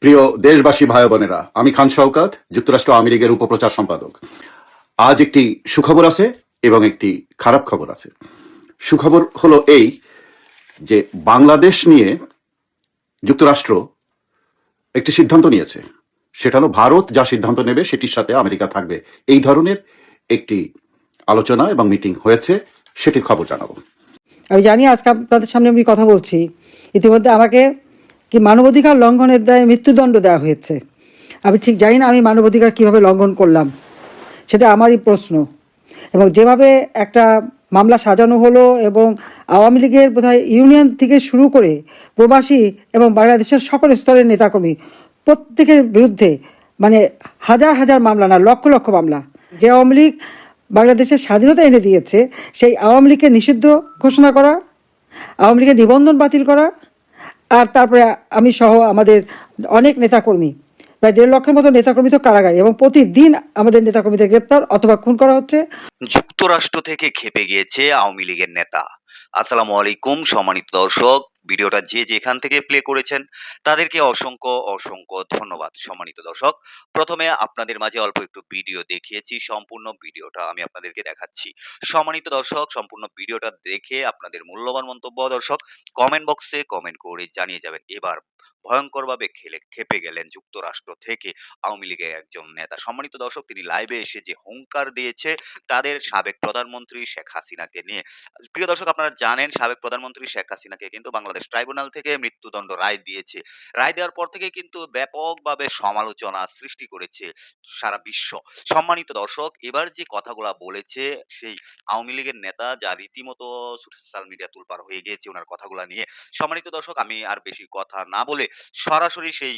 প্রিয় দেশবাসী ভাই বোনেরা, আমি খান শওকত, যুক্তরাষ্ট্র আওয়ামী লীগের উপপ্রচার সম্পাদক। আজ একটি সুখবর আছে এবং একটি খারাপ খবর আছে। সুখবর হলো এই যে বাংলাদেশ নিয়ে যুক্তরাষ্ট্র একটি সিদ্ধান্ত নিয়েছে। সেটা হলো ভারত যা সিদ্ধান্ত নেবে সেটির সাথে আমেরিকা থাকবে। এই ধরনের একটি আলোচনা এবং মিটিং হয়েছে, সেটির খবর জানাবো। আমি জানি আজকে আপনাদের সামনে আমি কথা বলছি, ইতিমধ্যে আমাকে কি মানবাধিকার লঙ্ঘনের দায়ে মৃত্যুদণ্ড দেওয়া হয়েছে। আমি ঠিক জানি না আমি মানবাধিকার কিভাবে লঙ্ঘন করলাম, সেটা আমারই প্রশ্ন। এবং যেভাবে একটা মামলা সাজানো হলো এবং আওয়ামী লীগের বোধহয় ইউনিয়ন থেকে শুরু করে প্রবাসী এবং বাংলাদেশের সকল স্তরের নেতাকর্মী প্রত্যেকের বিরুদ্ধে মানে হাজার হাজার মামলা, না লক্ষ লক্ষ মামলা। যে আওয়ামী লীগ বাংলাদেশের স্বাধীনতা এনে দিয়েছে সেই আওয়ামী লীগকে নিষিদ্ধ ঘোষণা করা, আওয়ামী লীগের নিবন্ধন বাতিল করা, আর তারপরে আমি সহ আমাদের অনেক নেতাকর্মী, প্রায় 1.5 লক্ষের মতো নেতাকর্মী তো কারাগারে, এবং প্রতিদিন আমাদের নেতাকর্মীদের গ্রেপ্তার অথবা খুন করা হচ্ছে। যুক্তরাষ্ট্র থেকে খেপে গিয়েছে আওয়ামী লীগের নেতা। আসসালামু আলাইকুম সম্মানিত দর্শক, ভিডিওটা যে যেখান থেকে প্লে করেছেন তাদেরকে অসংখ্য অসংখ্য ধন্যবাদ। সম্মানিত দর্শক, প্রথমে আপনাদের মাঝে অল্প একটু ভিডিও দেখিয়েছি, সম্পূর্ণ ভিডিওটা আমি আপনাদেরকে দেখাচ্ছি। সম্মানিত দর্শক, সম্পূর্ণ ভিডিওটা দেখে আপনাদের মূল্যবান মন্তব্য দর্শক কমেন্ট বক্সে কমেন্ট করে জানিয়ে যাবেন। এবার ভয়ঙ্করভাবে খেপে গেলেন যুক্তরাষ্ট্র থেকে আওয়ামী লীগের একজন নেতা। সম্মানিত দর্শক, তিনি লাইভে এসে যে হুঙ্কার দিয়েছে তাদের সাবেক প্রধানমন্ত্রী শেখ হাসিনাকে নিয়ে। প্রিয় দর্শক, আপনারা জানেন সাবেক প্রধানমন্ত্রী শেখ হাসিনাকে কিন্তু বাংলাদেশ ট্রাইব্যুনাল থেকে মৃত্যুদণ্ড রায় দিয়েছে। রায় দেওয়ার পর থেকে কিন্তু ব্যাপকভাবে সমালোচনা সৃষ্টি করেছে সারা বিশ্ব। সম্মানিত দর্শক, এবার যে কথাগুলা বলেছে সেই আওয়ামী লীগের নেতা, যা রীতিমতো সোশ্যাল মিডিয়া তোলপাড় হয়ে গিয়েছে ওনার কথাগুলা নিয়ে। সম্মানিত দর্শক, আমি আর বেশি কথা না বলে সরাসরি সেই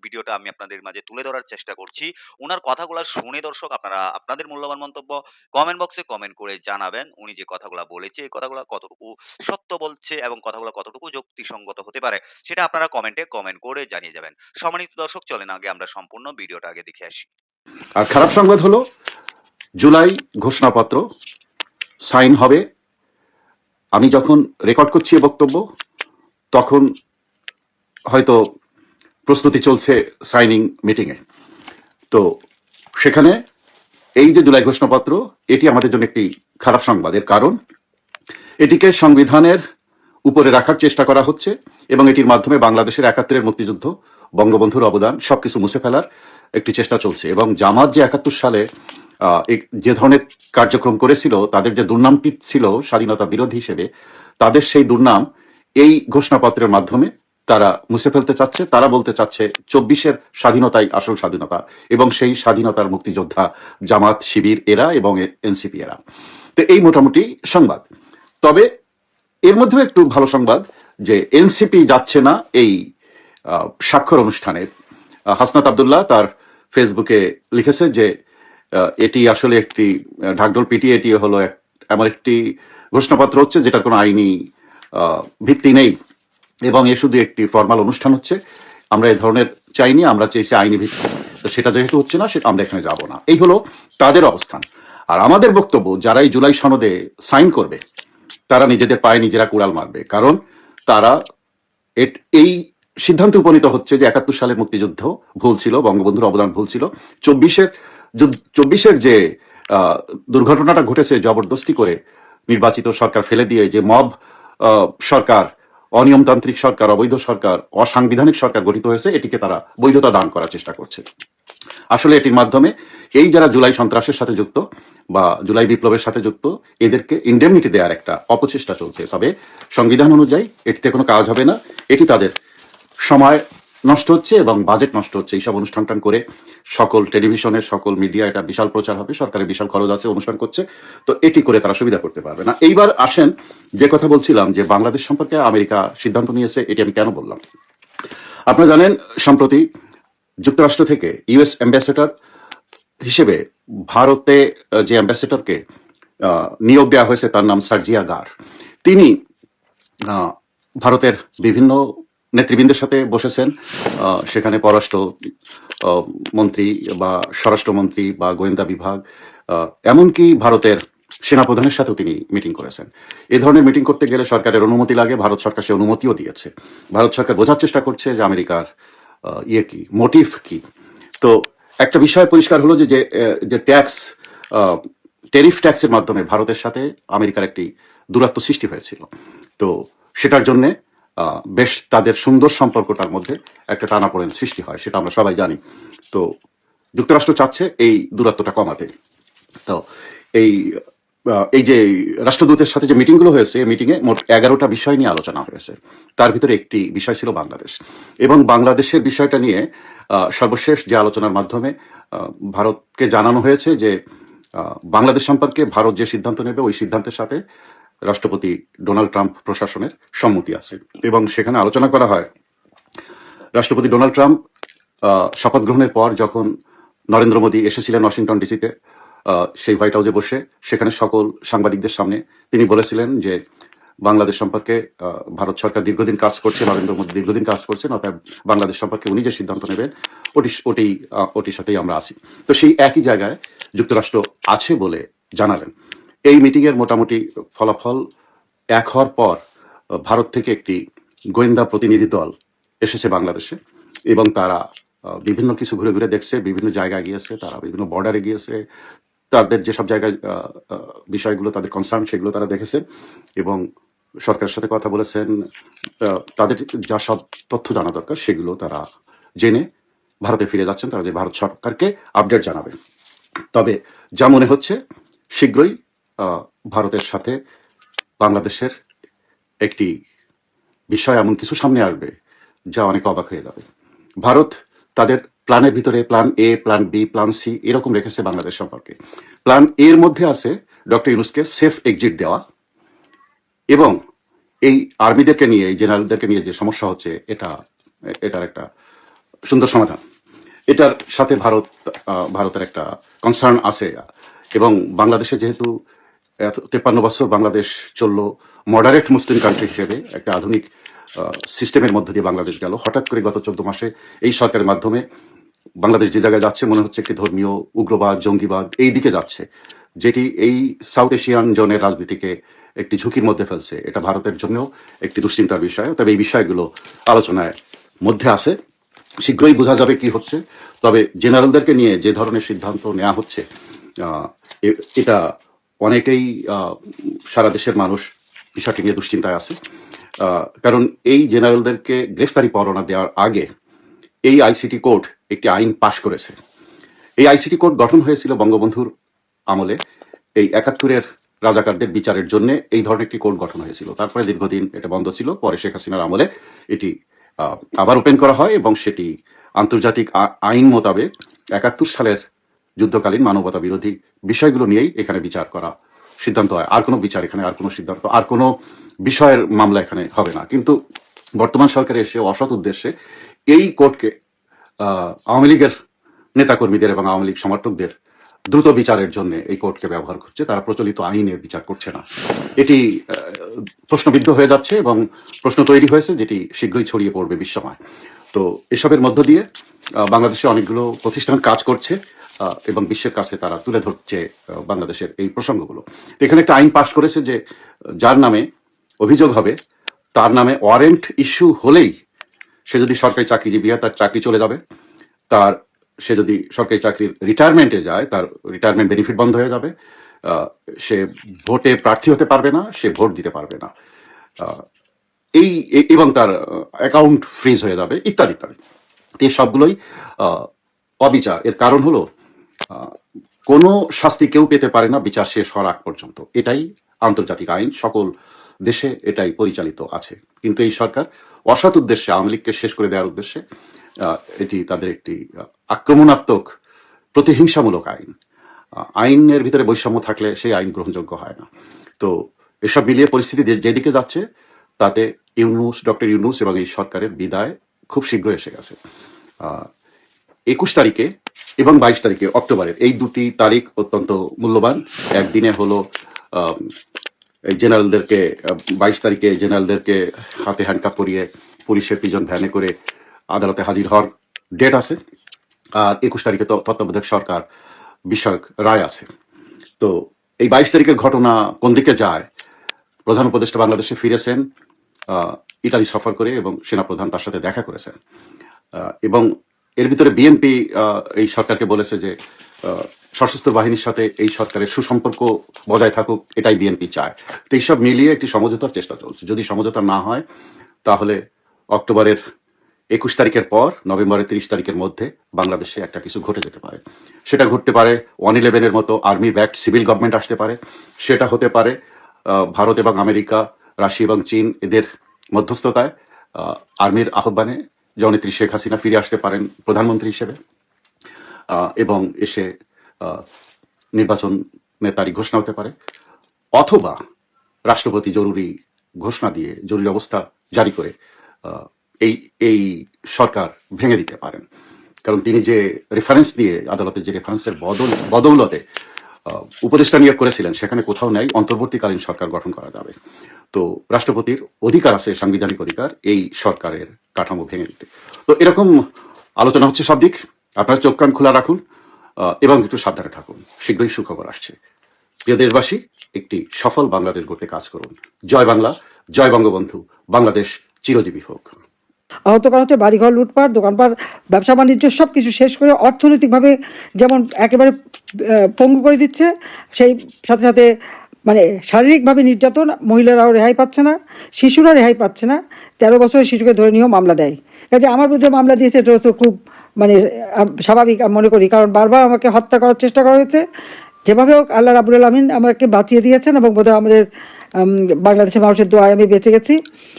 ভিডিওটা আমি আপনাদের মাঝে তুলে ধরার চেষ্টা করছি। উনার কথাগুলা শুনে দর্শক আপনারা আপনাদের মূল্যবান মন্তব্য কমেন্ট বক্সে কমেন্ট করে জানাবেন। উনি যে কথাগুলা বলেছে এই কথাগুলা কতটুকু সত্য বলছে এবং কথাগুলা কতটুকু যুক্তিসঙ্গত হতে পারে সেটা আপনারা কমেন্টে কমেন্ট করে জানিয়ে যাবেন। সম্মানিত দর্শক, চলেন আগে আমরা সম্পূর্ণ ভিডিওটা আগে দেখে আসি। আর খারাপ সংবাদ হলো জুলাই ঘোষণাপত্র সাইন হবে। আমি যখন রেকর্ড করছি এই বক্তব্য তখন হয়তো প্রস্তুতি চলছে সাইনিং মিটিংয়ে। তো সেখানে এই যে জুলাই ঘোষণাপত্র, এটি আমাদের জন্য একটি খারাপ সংবাদ। এর কারণ এটিকে সংবিধানের উপরে রাখার চেষ্টা করা হচ্ছে এবং এটির মাধ্যমে বাংলাদেশের 71-এর মুক্তিযুদ্ধ, বঙ্গবন্ধুর অবদান সবকিছু মুছে ফেলার একটি চেষ্টা চলছে। এবং জামাত যে 71 সালে যে ধরনের কার্যক্রম করেছিল, তাদের যে দুর্নামটি ছিল স্বাধীনতা বিরোধী হিসেবে, তাদের সেই দুর্নাম এই ঘোষণাপত্রের মাধ্যমে তারা মুছে ফেলতে চাচ্ছে। তারা বলতে চাচ্ছে 24-এর স্বাধীনতাই আসল স্বাধীনতা এবং সেই স্বাধীনতার মুক্তিযোদ্ধা জামাত, শিবির এরা এবং এনসিপি এরা। তো এই মোটামুটি সংবাদ। তবে এর মধ্যেও একটু ভালো সংবাদ যে এনসিপি যাচ্ছে না এই স্বাক্ষর অনুষ্ঠানে। হাসনাত আব্দুল্লাহ তার ফেসবুকে লিখেছে যে এটি আসলে একটি ঢাকঢোল পিটিয়ে এটি হলো এমন একটি ঘোষণাপত্র হচ্ছে যেটার কোনো আইনি ভিত্তি নেই এবং এ শুধু একটি ফর্মাল অনুষ্ঠান হচ্ছে। আমরা এ ধরনের চাইনি, আমরা চেয়েছি আইনি ভিত্তি। তো সেটা যেহেতু হচ্ছে না, সেটা আমরা এখানে যাব না। এই হলো তাদের অবস্থান। আর আমাদের বক্তব্য, যারা এই জুলাই সনদে সাইন করবে তারা নিজেদের পায়ে নিজেরা কুড়াল মারবে। কারণ তারা এই সিদ্ধান্তে উপনীত হচ্ছে যে 71 সালের মুক্তিযুদ্ধ ভুল ছিল, বঙ্গবন্ধুর অবদান ভুল ছিল। 24-এর যে দুর্ঘটনাটা ঘটেছে, জবরদস্তি করে নির্বাচিত সরকার ফেলে দিয়ে যে মব সরকার, অনিয়মতান্ত্রিক সরকার, অবৈধ সরকার, অসাংবিধানিক সরকার গঠিত হয়েছে, এটিকে তারা বৈধতা দান করার চেষ্টা করছে। আসলে এটির মাধ্যমে এই যারা জুলাই সন্ত্রাসের সাথে যুক্ত বা জুলাই বিপ্লবের সাথে যুক্ত, এদেরকে ইন্ডেমনিটি দেওয়ার একটা অপচেষ্টা চলছে। তবে সংবিধান অনুযায়ী এটিতে কোনো কাজ হবে না। এটি তাদের সময় নষ্ট হচ্ছে এবং বাজেট নষ্ট হচ্ছে। এইসব অনুষ্ঠান করে সকল টেলিভিশনের সকল মিডিয়া এটা বিশাল প্রচার হবে, সরকারের বিশাল খরচ আছে, অনুষ্ঠান করছে। তো এটি করে তারা সুবিধা করতে পারবে না। এইবার আসেন যে কথা বলছিলাম যে বাংলাদেশ সম্পর্কে আমেরিকা সিদ্ধান্ত নিয়েছে, এটি আমি কেন বললাম। আপনারা জানেন সম্প্রতি যুক্তরাষ্ট্র থেকে ইউএস অ্যাম্বাসেডর হিসেবে ভারতে যে অ্যাম্বাসেডরকে নিয়োগ দেওয়া হয়েছে তার নাম সার্জিয়া গার। তিনি ভারতের বিভিন্ন নেতৃবৃন্দের সাথে বসেছেন। সেখানে পররাষ্ট্র মন্ত্রী বা স্বরাষ্ট্রমন্ত্রী বা গোয়েন্দা বিভাগ, এমনকি ভারতের সেনাপ্রধানের সাথেও তিনি মিটিং করেছেন। এ ধরনের মিটিং করতে গেলে সরকারের অনুমতি লাগে। ভারত সরকার সে অনুমতিও দিয়েছে। ভারত সরকার বোঝার চেষ্টা করছে যে আমেরিকার ইয়ে কি, মোটিভ কি। তো একটা বিষয় পরিষ্কার হলো যে যে ট্যাক্স, টেরিফ ট্যাক্সের মাধ্যমে ভারতের সাথে আমেরিকার একটি দূরত্ব সৃষ্টি হয়েছিল। তো সেটার জন্য বেশ তাদের সুন্দর সম্পর্কটার মধ্যে একটা টানাপোড়েন সৃষ্টি হয়, সেটা আমরা সবাই জানি। তো যুক্তরাষ্ট্র চাচ্ছে এই দূরত্বটা কমাতে। তো এই এই যে রাষ্ট্রদূতের সাথে যে মিটিংগুলো হয়েছে, এই মিটিংয়ে মোট 11টা বিষয় নিয়ে আলোচনা হয়েছে। তার ভিতরে একটি বিষয় ছিল বাংলাদেশ, এবং বাংলাদেশের বিষয়টা নিয়ে সর্বশেষ যে আলোচনার মাধ্যমে ভারতকে জানানো হয়েছে যে বাংলাদেশ সম্পর্কে ভারত যে সিদ্ধান্ত নেবে ওই সিদ্ধান্তের সাথে রাষ্ট্রপতি ডোনাল্ড ট্রাম্প প্রশাসনের সম্মতি আছে। এবং সেখানে আলোচনা করা হয় রাষ্ট্রপতি ডোনাল্ড ট্রাম্প শপথ গ্রহণের পর যখন নরেন্দ্র মোদী এসেছিলেন ওয়াশিংটন ডিসিতে, সেই হোয়াইট হাউসে বসে সেখানে সকল সাংবাদিকদের সামনে তিনি বলেছিলেন যে বাংলাদেশ সম্পর্কে ভারত সরকার দীর্ঘদিন কাজ করছে, নরেন্দ্র মোদী দীর্ঘদিন কাজ করছেন, অর্থাৎ বাংলাদেশ সম্পর্কে উনি যে সিদ্ধান্ত নেবেন ওটির সাথেই আমরা আছি। তো সেই একই জায়গায় যুক্তরাষ্ট্র আছে বলে জানালেন। এই মিটিং এর মোটামুটি ফলাফল এক হওয়ার পর ভারত থেকে একটি গোয়েন্দা প্রতিনিধি দল এসেছে বাংলাদেশে, এবং তারা বিভিন্ন কিছু ঘুরে ঘুরে দেখছে, বিভিন্ন জায়গায় গিয়েছে, তারা বিভিন্ন বর্ডারে গিয়েছে, তাদের যেসব জায়গায় বিষয়গুলো তাদের কনসার্ন সেগুলো তারা দেখেছে, এবং সরকারের সাথে কথা বলেছেন। তাদের যা সব তথ্য জানা দরকার সেগুলো তারা জেনে ভারতে ফিরে যাচ্ছেন, তারা যে ভারত সরকারকে আপডেট জানাবেন। তবে যা মনে হচ্ছে শীঘ্রই ভারতের সাথে বাংলাদেশের একটি বিষয় এমন কিছু সামনে আসবে যা অনেক অবাক হয়ে যাবে। ভারত তাদের প্ল্যানের ভিতরে plan A, plan B, plan C এরকম রেখেছে বাংলাদেশ সম্পর্কে। প্ল্যান এর মধ্যে আছে ডক্টর ইউনূসকে সেফ এক্সিট দেওয়া, এবং এই আর্মিদেরকে নিয়ে, এই জেনারেলদেরকে নিয়ে যে সমস্যা হচ্ছে এটার একটা সুন্দর সমাধান। এটার সাথে ভারতের একটা কনসার্ন আছে। এবং বাংলাদেশে যেহেতু 53 বছর বাংলাদেশ চললো মডারেট মুসলিম কান্ট্রি হিসেবে, একটা আধুনিক সিস্টেমের মধ্যে দিয়ে বাংলাদেশ গেল, হঠাৎ করে গত 14 মাসে এই সরকারের মাধ্যমে বাংলাদেশ যে জায়গায় যাচ্ছে মনে হচ্ছে একটি ধর্মীয় উগ্রবাদ, জঙ্গিবাদ এই দিকে যাচ্ছে, যেটি এই সাউথ এশিয়ান জোনের রাজনীতিকে একটি ঝুঁকির মধ্যে ফেলছে। এটা ভারতের জন্যও একটি দুশ্চিন্তার বিষয়। তবে এই বিষয়গুলো আলোচনায় মধ্যে আছে, শীঘ্রই বোঝা যাবে কি হচ্ছে। তবে জেনারেলদেরকে নিয়ে যে ধরনের সিদ্ধান্ত নেওয়া হচ্ছে, এটা অনেকেই সারা দেশের মানুষ বিষয়টি নিয়ে দুশ্চিন্তায় আছে। কারণ এই জেনারেলদেরকে গ্রেফতারি পরোয়ানা দেওয়ার আগে এই আইসিটি কোর্ট একটি আইন পাশ করেছে। এই আইসিটি কোর্ট গঠন হয়েছিল বঙ্গবন্ধুর আমলে, এই 71-এর রাজাকারদের বিচারের জন্য এই ধরনের একটি কোর্ট গঠন হয়েছিল। তারপরে দীর্ঘদিন এটা বন্ধ ছিল, পরে শেখ হাসিনার আমলে এটি আবার ওপেন করা হয়, এবং সেটি আন্তর্জাতিক আইন মোতাবেক 71 সালের যুদ্ধকালীন মানবতা বিরোধী বিষয়গুলো নিয়েই এখানে বিচার করা সিদ্ধান্ত হয়। আর কোনো বিচার এখানে, আর কোনো সিদ্ধান্ত, আর কোনো বিষয়ের মামলা এখানে হবে না। কিন্তু বর্তমান সরকার এসে অসৎ উদ্দেশ্যে এই কোর্টকে আওয়ামী লীগের নেতাকর্মীদের এবং আওয়ামী লীগ সমর্থকদের দ্রুত বিচারের জন্য এই কোর্টকে ব্যবহার করছে। তারা প্রচলিত আইনের বিচার করছে না। এটি প্রশ্নবিদ্ধ হয়ে যাচ্ছে, এবং প্রশ্ন তৈরি হয়েছে যেটি শীঘ্রই ছড়িয়ে পড়বে বিশ্বময়। তো এসবের মধ্য দিয়ে বাংলাদেশে অনেকগুলো প্রতিষ্ঠান কাজ করছে, এবং বিশ্বের কাছে তারা তুলে ধরছে বাংলাদেশের এই প্রসঙ্গগুলো। এখানে একটা আইন পাশ করেছে যে যার নামে অভিযোগ হবে তার নামে ওয়ারেন্ট ইস্যু হলেই সে যদি সরকারি চাকরিজীবী হয় তার চাকরি চলে যাবে, সে যদি সরকারি চাকরির রিটায়ারমেন্টে যায় তার রিটায়ারমেন্ট বেনিফিট বন্ধ হয়ে যাবে, সে ভোটে প্রার্থী হতে পারবে না, সে ভোট দিতে পারবে না, এবং তার অ্যাকাউন্ট ফ্রিজ হয়ে যাবে, ইত্যাদি ইত্যাদি। এই সবগুলোই অবিচার। এর কারণ হলো কোনো শাস্তি কেউ পেতে পারে না বিচার শেষ হওয়ার আগ পর্যন্ত। এটাই আন্তর্জাতিক আইন, সকল দেশে এটাই পরিচালিত আছে। কিন্তু এই সরকার অসৎ উদ্দেশ্যে, আওয়ামী লীগকে শেষ করে দেওয়ার উদ্দেশ্যে, এটি তাদের একটি আক্রমণাত্মক প্রতিহিংসামূলক আইন। আইনের ভিতরে বৈষম্য থাকলে সেই আইন গ্রহণযোগ্য হয় না। তো এসব মিলিয়ে পরিস্থিতি যেদিকে যাচ্ছে তাতে ডক্টর ইউনূস এবং এই সরকারের বিদায় খুব শীঘ্র এসে গেছে। 21 তারিখে এবং 22 তারিখে অক্টোবরের এই দুটি তারিখ অত্যন্ত মূল্যবান। একদিনে হলো এই জেনারেলদেরকে 22 তারিখে জেনারেলদেরকে হাতে হ্যান্ডকাপ পরিয়ে পুলিশের পিজন ভ্যানে করে আদালতে হাজির হওয়ার ডেট আছে, আর 21 তারিখে তত্ত্বাবধায়ক সরকার বিষয়ক রায় আছে। তো এই 22 তারিখের ঘটনা কোন দিকে যায়? প্রধান উপদেষ্টা বাংলাদেশে ফিরেছেন ইতালি সফর করে, এবং সেনাপ্রধান তার সাথে দেখা করেছেন। এবং এর ভিতরে বিএনপি এই সরকারকে বলেছে যে সশস্ত্র বাহিনীর সাথে এই সরকারের সুসম্পর্ক বজায় থাকুক, এটাই বিএনপি চায়। তো এইসব মিলিয়ে একটি সমঝোতার চেষ্টা চলছে। যদি সমঝোতা না হয় তাহলে অক্টোবরের 21 তারিখের পর নভেম্বরের 30 তারিখের মধ্যে বাংলাদেশে একটা কিছু ঘটে যেতে পারে। সেটা ঘটতে পারে 111-এর মতো আর্মি ব্যাকড সিভিল গভর্নমেন্ট আসতে পারে, সেটা হতে পারে ভারত এবং আমেরিকা, রাশিয়া এবং চীন এদের মধ্যস্থতায় আর্মির আহ্বানে জননেত্রী শেখ হাসিনা ফিরে আসতে পারেন প্রধানমন্ত্রী হিসেবে এবং এসে নির্বাচনের তারিখ ঘোষণা হতে পারে, অথবা রাষ্ট্রপতি জরুরি ঘোষণা দিয়ে জরুরি অবস্থা জারি করে এই এই সরকার ভেঙে দিতে পারেন। কারণ তিনি যে রেফারেন্স দিয়ে আদালতের যে রেফারেন্সের বদৌলতে উপদেষ্টা নিয়োগ করেছিলেন সেখানে কোথাও নেই অন্তর্বর্তীকালীন সরকার গঠন করা যাবে। তো রাষ্ট্রপতির অধিকার আছে, সাংবিধানিক অধিকার এই সরকারের কাঠামো ভেঙে দিতে। তো এরকম আলোচনা হচ্ছে সব দিক। আপনারা চোখ কান খোলা রাখুন এবং একটু সাবধানে থাকুন। শীঘ্রই সুখবর আসছে। প্রিয় দেশবাসী, একটি সফল বাংলাদেশ গড়তে কাজ করুন। জয় বাংলা, জয় বঙ্গবন্ধু, বাংলাদেশ চিরজীবী হোক। আহত করা হচ্ছে বাড়িঘর লুটপাট, দোকানপাট, ব্যবসা বাণিজ্য সব কিছু শেষ করে অর্থনৈতিকভাবে যেমন একেবারে পঙ্গু করে দিচ্ছে, সেই সাথে সাথে মানে শারীরিকভাবে নির্যাতন, মহিলারাও রেহাই পাচ্ছে না, শিশুরা রেহাই পাচ্ছে না। 13 বছরের শিশুকে ধরে নিয়েও মামলা দেয়। কাজে আমার বিরুদ্ধে মামলা দিয়েছে, এটা তো খুব মানে স্বাভাবিক আমি মনে করি, কারণ বারবার আমাকে হত্যা করার চেষ্টা করা হয়েছে। যেভাবে হোক আল্লাহ রাব্বুল আলামিন আমাকে বাঁচিয়ে দিয়েছেন এবং বোধহয় আমাদের বাংলাদেশের মানুষের দোয়ায় আমি বেঁচে গেছি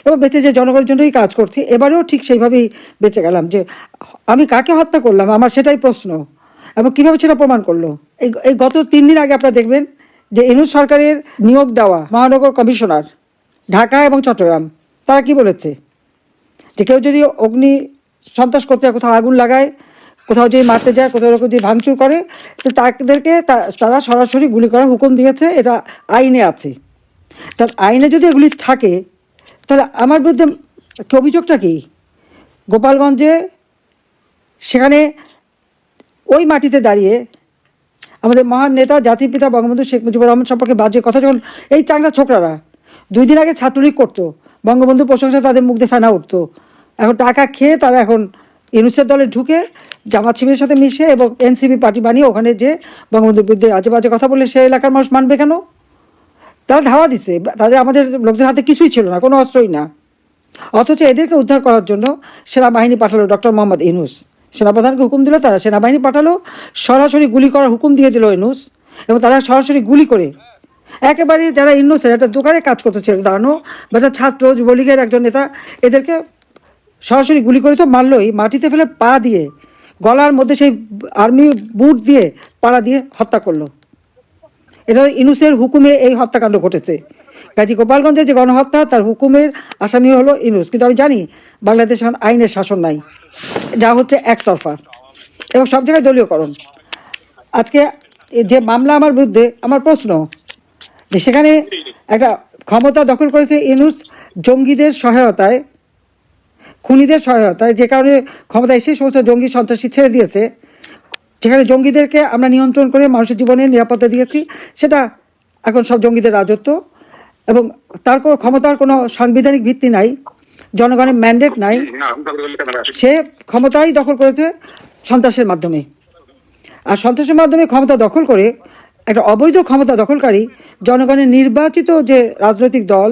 এবং বেঁচে যে জনগণের জন্যই কাজ করছি। এবারেও ঠিক সেইভাবেই বেঁচে গেলাম। যে আমি কাকে হত্যা করলাম আমার সেটাই প্রশ্ন, এবং কীভাবে সেটা প্রমাণ করলো। এই গত 3 দিন আগে আপনারা দেখবেন যে ইউনূস সরকারের নিয়োগ দেওয়া মহানগর কমিশনার ঢাকা এবং চট্টগ্রাম, তারা কি বলেছে যে কেউ যদি অগ্নি সন্ত্রাস করতে কোথাও আগুন লাগায়, কোথাও যদি মারতে যায়, কোথাও যদি ভাঙচুর করে, তো তাদেরকে তারা সরাসরি গুলি করার হুকুম দিয়েছে। এটা আইনে আছে। তার আইনে যদি এগুলি থাকে তাহলে আমার বিরুদ্ধে অভিযোগটা কি? গোপালগঞ্জে সেখানে ওই মাটিতে দাঁড়িয়ে আমাদের মহান নেতা জাতির পিতা বঙ্গবন্ধু শেখ মুজিবুর রহমান সম্পর্কে বাজে কথা যখন এই চাংড়া ছোকরারা 2 দিন আগে ছাত্রলীগ করতো, বঙ্গবন্ধুর প্রশংসা তাদের মুখ দিয়ে ফেনা উঠতো, এখন টাকা খেয়ে তারা এখন ইউনূসের দলে ঢুকে জামাত শিবিরের সাথে মিশে এবং এনসিপি পার্টি বানিয়ে ওখানে যে বঙ্গবন্ধুর বিরুদ্ধে আজে বাজে কথা বলে সে এলাকার মানুষ মানবে কেন? তারা ধাওয়া দিচ্ছে, তাদের আমাদের লোকদের হাতে কিছুই ছিল না, কোনো অস্ত্রই না। অথচ এদেরকে উদ্ধার করার জন্য সেনাবাহিনী পাঠালো ডক্টর মোহাম্মদ ইউনূস। সেনাপ্রধানকে হুকুম দিল, তারা সেনাবাহিনী পাঠালো, সরাসরি গুলি করার হুকুম দিয়ে দিল ইউনূস, এবং তারা সরাসরি গুলি করে একেবারে যারা ইউনূসের একটা দোকানে কাজ করতে ছিল দাঁড়ানো বা একটা ছাত্র যুবলীগের একজন নেতা, এদেরকে সরাসরি গুলি করে তো মারলই, মাটিতে ফেলে পা দিয়ে গলার মধ্যে সেই আর্মি বুট দিয়ে পাড়া দিয়ে হত্যা করলো। এটা ইউনূসের হুকুমে এই হত্যাকাণ্ড ঘটেছে। কাজী গোপালগঞ্জের যে গণহত্যা তার হুকুমের আসামি হলো ইউনূস। কিন্তু আমি জানি বাংলাদেশ এখন আইনের শাসন নাই, যা হচ্ছে একতরফা এবং সব জায়গায় দলীয়করণ। আজকে যে মামলা আমার বিরুদ্ধে, আমার প্রশ্ন যে সেখানে একটা ক্ষমতা দখল করেছে ইউনূস জঙ্গিদের সহায়তায়, খুনিদের সহায়তায়, যে কারণে ক্ষমতা এসে সমস্ত জঙ্গি সন্ত্রাসী ছেড়ে দিয়েছে। যেখানে জঙ্গিদেরকে আমরা নিয়ন্ত্রণ করে মানুষের জীবনের নিরাপত্তা দিয়েছি, সেটা এখন সব জঙ্গিদের রাজত্ব, এবং তার কোনো ক্ষমতার কোনো সাংবিধানিক ভিত্তি নাই, জনগণের ম্যান্ডেট নাই। সে ক্ষমতাই দখল করেছে সন্ত্রাসের মাধ্যমে। আর সন্ত্রাসের মাধ্যমে ক্ষমতা দখল করে একটা অবৈধ ক্ষমতা দখলকারী জনগণের নির্বাচিত যে রাজনৈতিক দল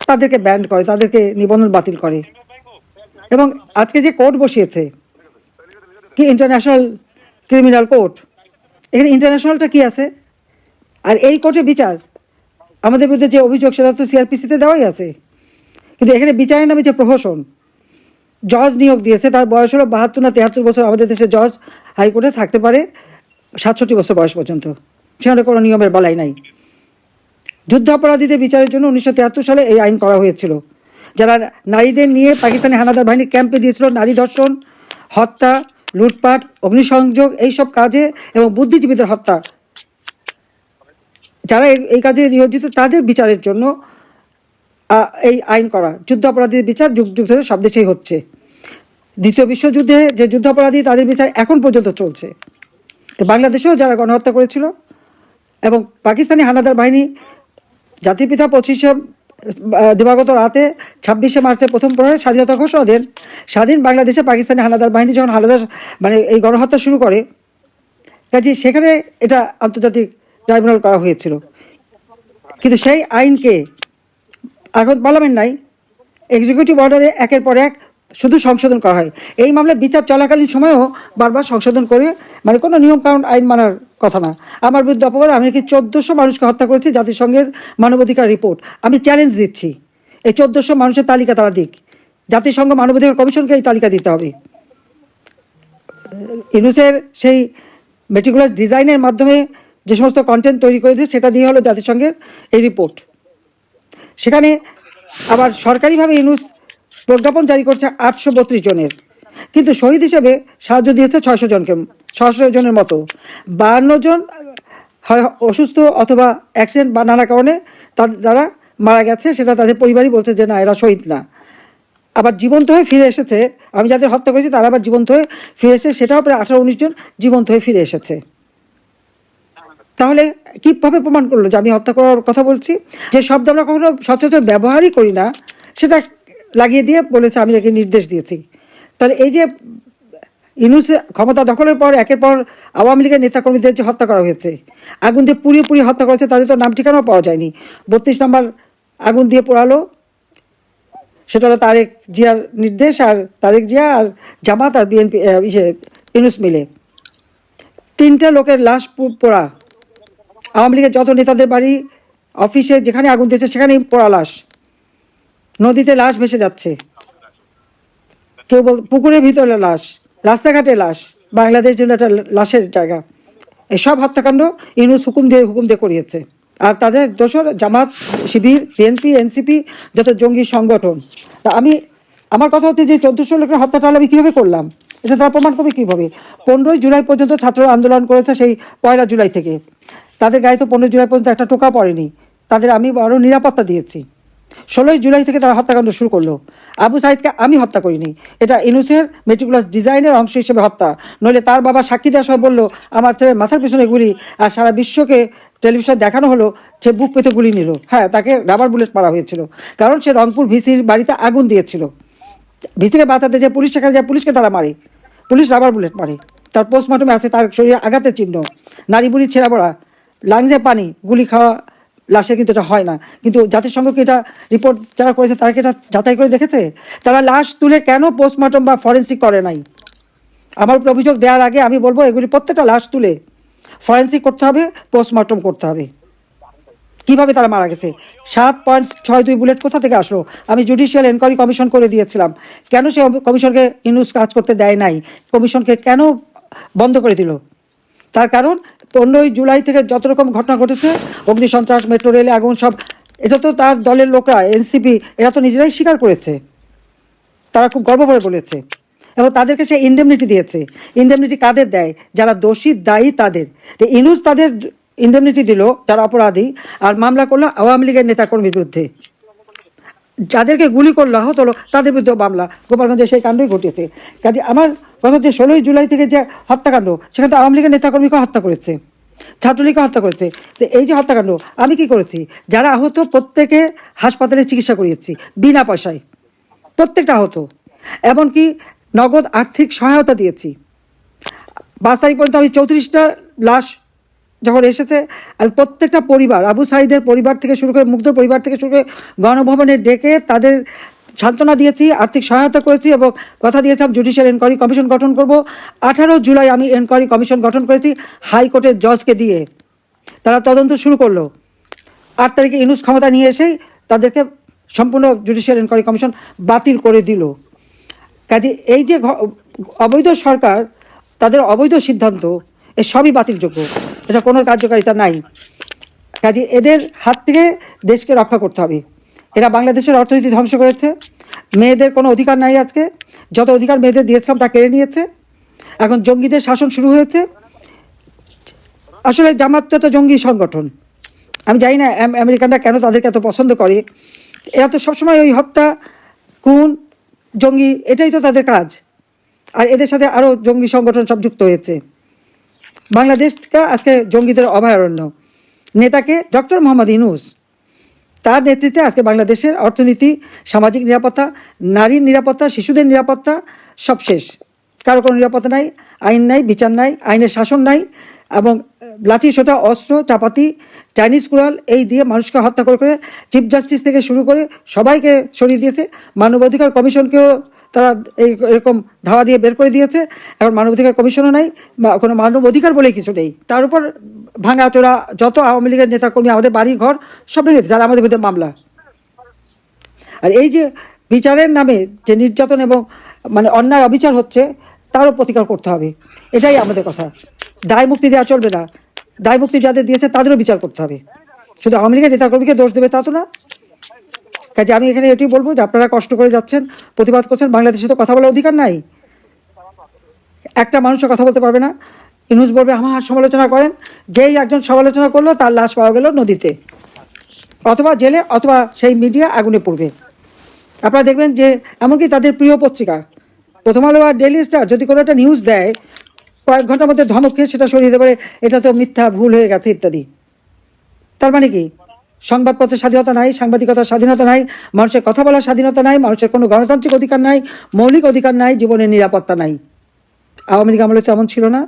তাদেরকে ব্যান্ড করে, তাদেরকে নিবন্ধন বাতিল করে। এবং আজকে যে কোর্ট বসিয়েছে কি ইন্টারন্যাশনাল ক্রিমিনাল কোর্ট, এখানে ইন্টারন্যাশনালটা কি আছে? আর এই কোর্টে বিচার আমাদের বিরুদ্ধে যে অভিযোগ সেটা তো সিআরপিসিতে দেওয়াই আছে, কিন্তু এখানে বিচারের নামে যে প্রহসন, জজ নিয়োগ দিয়েছে, তার বয়স হলো 72 না 73 বছর। আমাদের দেশে জজ হাইকোর্টে থাকতে পারে 67 বছর বয়স পর্যন্ত, সেখানে কোনো নিয়মের বলাই নাই। যুদ্ধাপরাধীদের বিচারের জন্য 1973 সালে এই আইন করা হয়েছিল। যারা নারীদের নিয়ে পাকিস্তানি হানাদার বাহিনীর ক্যাম্পে দিয়েছিল নারী ধর্ষণ, হত্যা, লুটপাট, অগ্নিসংযোগ এইসব কাজে এবং বুদ্ধিজীবীদের হত্যা, যারা এই কাজে নিয়োজিত তাদের বিচারের জন্য এই আইন করা। যুদ্ধ অপরাধীর বিচার যুগ যুগ ধরে সব দেশেই হচ্ছে। দ্বিতীয় বিশ্বযুদ্ধে যে যুদ্ধ অপরাধী তাদের বিচার এখন পর্যন্ত চলছে। তো বাংলাদেশেও যারা গণহত্যা করেছিল এবং পাকিস্তানি হানাদার বাহিনী জাতির পিতা 25শে দিবাগত রাতে 26শে মার্চের প্রথম প্রহরে স্বাধীনতা ঘোষণা দেন। স্বাধীন বাংলাদেশে পাকিস্তানি হানাদার বাহিনী যখন এই গণহত্যা শুরু করে, কাজে সেখানে এটা আন্তর্জাতিক ট্রাইব্যুনাল করা হয়েছিল। কিন্তু সেই আইনকে এখন পার্লামেন্ট নাই, এক্সিকিউটিভ অর্ডারে একের পর এক শুধু সংশোধন করা হয়। এই মামলার বিচার চলাকালীন সময়েও বারবার সংশোধন করে, কোনো নিয়মকানুন আইন মানার কথা না। আমার বিরুদ্ধে অপবাদ, আমি নাকি 1400 মানুষকে হত্যা করেছি। জাতিসংঘের মানবাধিকার রিপোর্ট, আমি চ্যালেঞ্জ দিচ্ছি এই 1400 মানুষের তালিকা তারা দিক। জাতিসংঘ মানবাধিকার কমিশনকে এই তালিকা দিতে হবে। ইউনুসের সেই মেটিকুলাস ডিজাইনের মাধ্যমে যে সমস্ত কন্টেন্ট তৈরি করেছে সেটা দিয়ে হলো জাতিসংঘের এই রিপোর্ট। সেখানে আবার সরকারিভাবে ইউনুস প্রজ্ঞাপন জারি করছে 832 জনের, কিন্তু শহীদ হিসেবে সাহায্য দিয়েছে 600 জনের মতো। 52 জন হয় অসুস্থ অথবা অ্যাক্সিডেন্ট বা নানা কারণে যারা মারা গেছে, সেটা তাদের পরিবারই বলছে যে না, এরা শহীদ না। আবার জীবন্ত হয়ে ফিরে এসেছে, আমি যাদের হত্যা করেছি তারা আবার জীবন্ত হয়ে ফিরে এসেছে, সেটাও প্রায় 18-19 জন জীবন্ত হয়ে ফিরে এসেছে। তাহলে কীভাবে প্রমাণ করলো যে আমি হত্যা করার কথা বলছি? যে শব্দ আমরা কখনো সচরাচর ব্যবহারই করি না, সেটা লাগিয়ে দিয়ে বলেছে আমি তাকে নির্দেশ দিয়েছি। তাহলে এই যে ইউনূস ক্ষমতা দখলের পর একের পর আওয়ামী লীগের নেতাকর্মীদের যে হত্যা করা হয়েছে, আগুন দিয়ে পুড়িয়ে হত্যা করেছে, তাদের তো নাম ঠিকানাও পাওয়া যায়নি। 32 নম্বর আগুন দিয়ে পোড়ালো, সেটা হলো তারেক জিয়ার নির্দেশ, আর তারেক জিয়া আর জামাত আর বিএনপি ইউনূস মিলে 3টে লোকের লাশ পোড়া। আওয়ামী লীগের যত নেতাদের বাড়ি, অফিসে যেখানে আগুন দিয়েছে সেখানেই পোড়া লাশ, নদীতে লাশ ভেসে যাচ্ছে, কেউ পুকুরের ভিতরে লাশ, রাস্তাঘাটে লাশ। বাংলাদেশ জন্য একটা লাশের জায়গা। এসব হত্যাকাণ্ড ইউনূস হুকুম দিয়ে করিয়েছে। আর তাদের দোসর জামাত, শিবির, বিএনপি, এনসিপি, যত জঙ্গি সংগঠন। তা আমার কথা হচ্ছে যে 1400 লোকের হত্যাটা আমি কীভাবে করলাম, এটা তারা প্রমাণ করবে কীভাবে? 15 জুলাই পর্যন্ত ছাত্র আন্দোলন করেছে, সেই 1 জুলাই থেকে। তাদের গায়ে তো 15 জুলাই পর্যন্ত একটা টোকা পড়েনি, তাদের আমি আরও নিরাপত্তা দিয়েছি। 16 জুলাই থেকে তারা হত্যাকাণ্ড শুরু করলো। আবু সাইদকে আমি হত্যা করিনি, এটা ইউনূসের মেটিকুলাস ডিজাইনের অংশ হিসেবে হত্যা। নইলে তার বাবা সাক্ষী দেওয়ার সময় বললো আমার ছেলের মাথার পিছনে গুলি, আর সারা বিশ্বকে টেলিভিশনে দেখানো হলো সে বুক পেতে গুলি নিল। হ্যাঁ, তাকে রাবার বুলেট মারা হয়েছিল, কারণ সে রংপুর ভিসির বাড়িতে আগুন দিয়েছিল। ভিসিকে বাঁচাতে যে পুলিশ, সেখানে যায় পুলিশকে তারা মারে, পুলিশ রাবার বুলেট মারে। তার পোস্টমর্টমে আছে তার শরীরে আঘাতের চিহ্ন, নারী বুড়ি ছেঁড়া পড়া, লাংসে পানি, গুলি খাওয়া লাশে কিন্তু এটা হয় না। কিন্তু জাতিসংঘকে এটা রিপোর্ট যারা করেছে তারা কি এটা যাচাই করে দেখেছে? তারা লাশ তুলে কেন পোস্টমর্টম বা ফরেন্সিক করে নাই? আমার উপর অভিযোগ দেওয়ার আগে আমি বলবো এগুলি প্রত্যেকটা লাশ তুলে ফরেন্সিক করতে হবে, পোস্টমর্টম করতে হবে, কিভাবে তারা মারা গেছে। 7.62 বুলেট কোথা থেকে আসলো? আমি জুডিশিয়াল এনকোয়ারি কমিশন করে দিয়েছিলাম, কেন সে কমিশনকে ইউনূস কাজ করতে দেয় নাই? কমিশনকে কেন বন্ধ করে দিল? তার কারণ 15 জুলাই থেকে যত রকম ঘটনা ঘটেছে, অগ্নিসন্ত্রাস, মেট্রো রেলে আগুন, সব এটা তো তার দলের লোকরা, এনসিপি, এরা তো নিজেরাই স্বীকার করেছে, তারা খুব গর্ব করে বলেছে। এবং তাদেরকে সে ইনডেমনিটি দিয়েছে। ইনডেমনিটি কাদের দেয়? যারা দোষী, দায়ী তাদের। তো ইউনূস তাদের ইনডেমনিটি দিল যারা অপরাধী, আর মামলা করলো আওয়ামী লীগের নেতাকর্মীর বিরুদ্ধে। যাদেরকে গুলি করলো, আহত হলো, তাদের বিরুদ্ধেও মামলা। গোপালগঞ্জে সেই কাণ্ডই ঘটেছে। কাজে আমার কথা হচ্ছে 16 জুলাই থেকে যে হত্যাকাণ্ড, সেখানে তো আওয়ামী লীগের নেতাকর্মীকে হত্যা করেছে, ছাত্রলীগকে হত্যা করেছে। তো এই যে হত্যাকাণ্ড, আমি কি করেছি? যারা আহত প্রত্যেকে হাসপাতালে চিকিৎসা করিয়েছি বিনা পয়সায়, প্রত্যেকটা আহত। এমনকি নগদ আর্থিক সহায়তা দিয়েছি। 5 তারিখ পর্যন্ত আমি 34টা লাশ যখন এসেছে, আমি প্রত্যেকটা পরিবার, আবু সাইদের পরিবার থেকে শুরু করে, মুগ্ধর পরিবার থেকে শুরু করে, গণভবনে ডেকে তাদের সান্ত্বনা দিয়েছি, আর্থিক সহায়তা করেছি এবং কথা দিয়েছিলাম জুডিশিয়াল এনকোয়ারি কমিশন গঠন করব। 18 জুলাই আমি এনকোয়ারি কমিশন গঠন করেছি হাইকোর্টের জজকে দিয়ে, তারা তদন্ত শুরু করলো। 8 তারিখে ইউনূস ক্ষমতা নিয়ে এসেই তাদেরকে সম্পূর্ণ জুডিশিয়াল এনকোয়ারি কমিশন বাতিল করে দিল। কাজে এই যে অবৈধ সরকার, তাদের অবৈধ সিদ্ধান্ত, এ সবই বাতিলযোগ্য, এটা কোনো কার্যকারিতা নাই। কাজে এদের হাত থেকে দেশকে রক্ষা করতে হবে। এরা বাংলাদেশের অর্থনীতি ধ্বংস করেছে, মেয়েদের কোনো অধিকার নাই। আজকে যত অধিকার মেয়েদের দিয়েছিলাম তা কেড়ে নিয়েছে। এখন জঙ্গিদের শাসন শুরু হয়েছে। আসলে জামাত তো একটা জঙ্গি সংগঠন। আমি জানি না আমেরিকানরা কেন তাদেরকে এত পছন্দ করে। এরা তো সবসময় ওই হত্যা, খুন, জঙ্গি, এটাই তো তাদের কাজ। আর এদের সাথে আরও জঙ্গি সংগঠন সব যুক্ত হয়েছে। বাংলাদেশটা আজকে জঙ্গিদের অভয়ারণ্য। নেতাকে ডক্টর মোহাম্মদ ইউনূস, তার নেতৃত্বে আজকে বাংলাদেশের অর্থনীতি, সামাজিক নিরাপত্তা, নারীর নিরাপত্তা, শিশুদের নিরাপত্তা সব শেষ। কারো কোনো নিরাপত্তা নাই, আইন নাই, বিচার নাই, আইনের শাসন নাই, এবং লাঠি সোঁটা, অস্ত্র, চাপাতি, চাইনিজ কুড়াল এই দিয়ে মানুষকে হত্যা করে করে চিফ জাস্টিস থেকে শুরু করে সবাইকে সরিয়ে দিয়েছে। মানবাধিকার কমিশনকেও তারা এরকম ধাওয়া দিয়ে বের করে দিয়েছে। এখন মানবাধিকার কমিশনও নাই, বা কোনো মানবাধিকার বলে কিছু নেই। তার উপর ভাঙাচোরা যত আওয়ামী লীগের নেতাকর্মী, আমাদের বাড়ি ঘর সব ভেঙে দিচ্ছে, যারা আমাদের বিরুদ্ধে মামলা। আর এই যে বিচারের নামে যে নির্যাতন এবং মানে অন্যায় অবিচার হচ্ছে, তারও প্রতিকার করতে হবে। এটাই আমাদের কথা। দায় মুক্তি দেওয়া চলবে না, দায় মুক্তি যাদের দিয়েছে তাদেরও বিচার করতে হবে। শুধু আওয়ামী লীগের নেতাকর্মীকে দোষ দেবে তা তো না। কাজে আমি এখানে এটি বলবো যে আপনারা কষ্ট করে যাচ্ছেন, প্রতিবাদ করছেন, বাংলাদেশে তো কথা বলার অধিকার নাই। একটা মানুষও কথা বলতে পারবে না। ইউনূস বলবে আমার সমালোচনা করেন, যেই একজন সমালোচনা করলো তার লাশ পাওয়া গেল নদীতে, অথবা জেলে, অথবা সেই মিডিয়া আগুনে পড়বে। আপনারা দেখবেন যে এমনকি তাদের প্রিয় পত্রিকা প্রথম আলো আর ডেইলি স্টার যদি কোনো একটা নিউজ দেয়, কয়েক ঘন্টার মধ্যে ধমক খেয়ে সেটা সরিয়ে দিতে পারে, এটা তো মিথ্যা, ভুল হয়ে গেছে ইত্যাদি। তার মানে কি? সংবাদপত্রের স্বাধীনতা নাই, সাংবাদিকতার স্বাধীনতা নাই, মানুষের কথা বলার স্বাধীনতা নাই, মানুষের কোনো গণতান্ত্রিক অধিকার নাই, মৌলিক অধিকার নাই, জীবনের নিরাপত্তা নাই। আওয়ামী লীগ আমলে তো এমন ছিল না।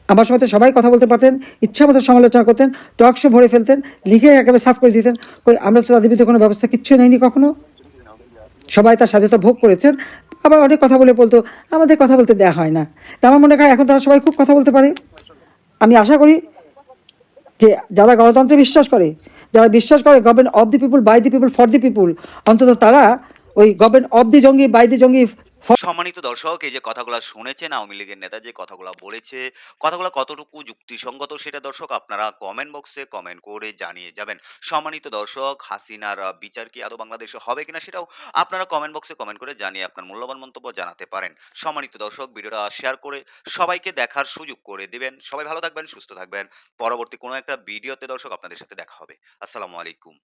আমার সময় তো সবাই কথা বলতে পারতেন, ইচ্ছা মতো সমালোচনা করতেন, টক শো ভরে ফেলতেন, লিখে একেবারে সাফ করে দিতেন। কই আমরা তো তাদের বিরুদ্ধে কোনো ব্যবস্থা কিচ্ছু নেয়নি কখনো। সবাই তার স্বাধীনতা ভোগ করেছেন। আবার অনেক কথা বলে বলতো আমাদের কথা বলতে দেয়া হয় না। তা আমার মনে হয় এখন তারা সবাই খুব কথা বলতে পারে। আমি আশা করি যে যারা গণতন্ত্রে বিশ্বাস করে, যারা বিশ্বাস করে government of the people, by the people, for the people, অন্তত তারা ওই গভর্নমেন্ট অফ দি জঙ্গি, বাই দি জঙ্গি। সম্মানিত দর্শক, এই যে কথাগুলো শুনেছেন, আওয়ামী লীগের নেতা যে কথাগুলো বলেছে, কথাগুলো কতটুকু যুক্তিসঙ্গত সেটা দর্শক আপনারা কমেন্ট বক্সে কমেন্ট করে জানিয়ে যাবেন। সম্মানিত দর্শক, হাসিনার বিচার কি আদৌ বাংলাদেশে হবে কিনা সেটাও আপনারা কমেন্ট বক্সে কমেন্ট করে জানিয়ে আপনার মূল্যবান মন্তব্য জানাতে পারেন। সম্মানিত দর্শক, ভিডিওটা শেয়ার করে সবাইকে দেখার সুযোগ করে দিবেন। সবাই ভালো থাকবেন, সুস্থ থাকবেন। পরবর্তী কোনো একটা ভিডিওতে দর্শক আপনাদের সাথে দেখা হবে। আসসালামু আলাইকুম।